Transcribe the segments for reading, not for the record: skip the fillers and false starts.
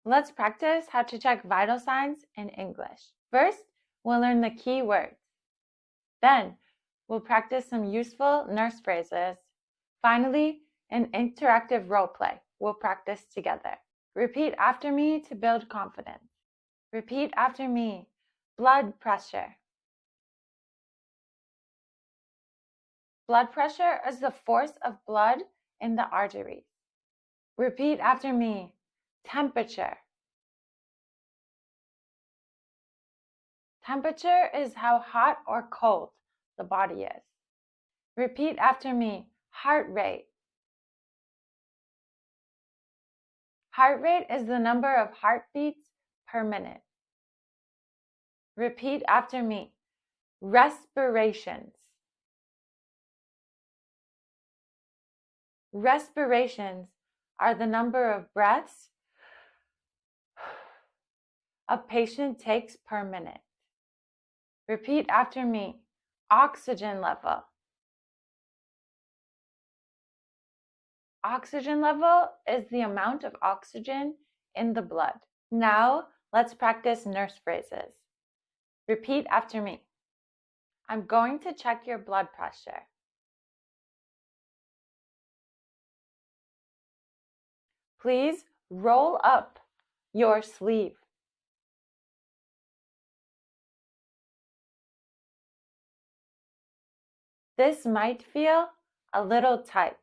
Let's practice how to check vital signs in English. First, we'll learn the key words. Then, we'll practice some useful nurse phrases. Finally, an interactive role play we'll practice together. Repeat after me to build confidence. Repeat after me. Blood pressure. Blood pressure is the force of blood in the arteries. Repeat after me. Temperature. Temperature is how hot or cold the body is. Repeat after me. Heart rate. Heart rate is the number of heartbeats per minute. Repeat after me. Respirations. Respirations are the number of breaths a patient takes per minute. Repeat after me. Oxygen level. Oxygen level is the amount of oxygen in the blood. Now, let's practice nurse phrases. Repeat after me. I'm going to check your blood pressure. Please roll up your sleeve. This might feel a little tight.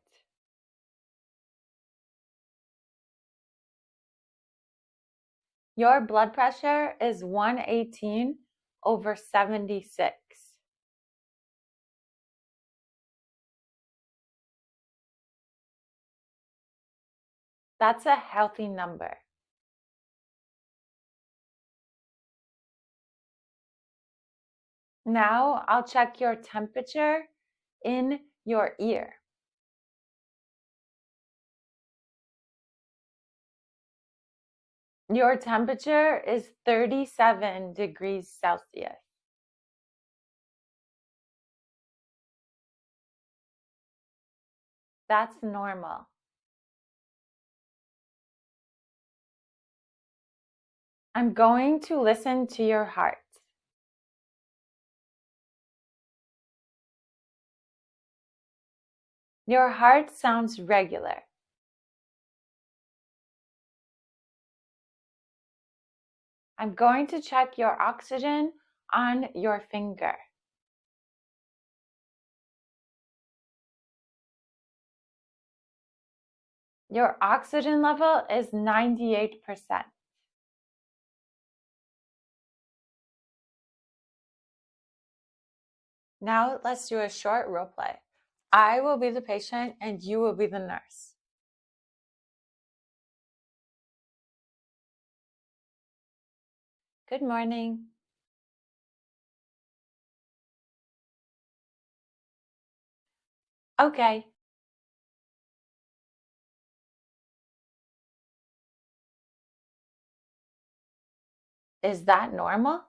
Your blood pressure is 118/76. That's a healthy number. Now I'll check your temperature in your ear. Your temperature is 37 degrees Celsius. That's normal. I'm going to listen to your heart. Your heart sounds regular. I'm going to check your oxygen on your finger. Your oxygen level is 98%. Now let's do a short role play. I will be the patient and you will be the nurse. Good morning. Okay. Is that normal?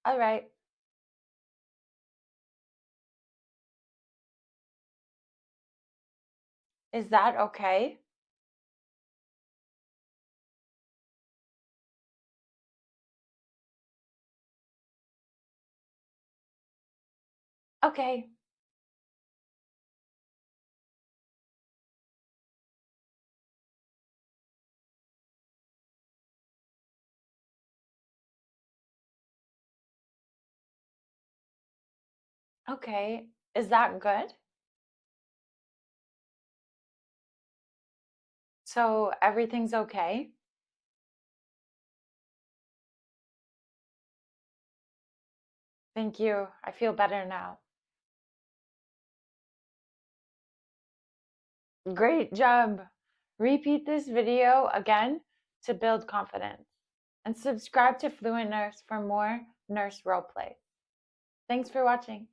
All right. Is that okay? Okay. Okay. Is that good? So everything's okay? Thank you. I feel better now. Great job. Repeat this video again to build confidence. And subscribe to Fluent Nurse for more nurse role plays. Thanks for watching.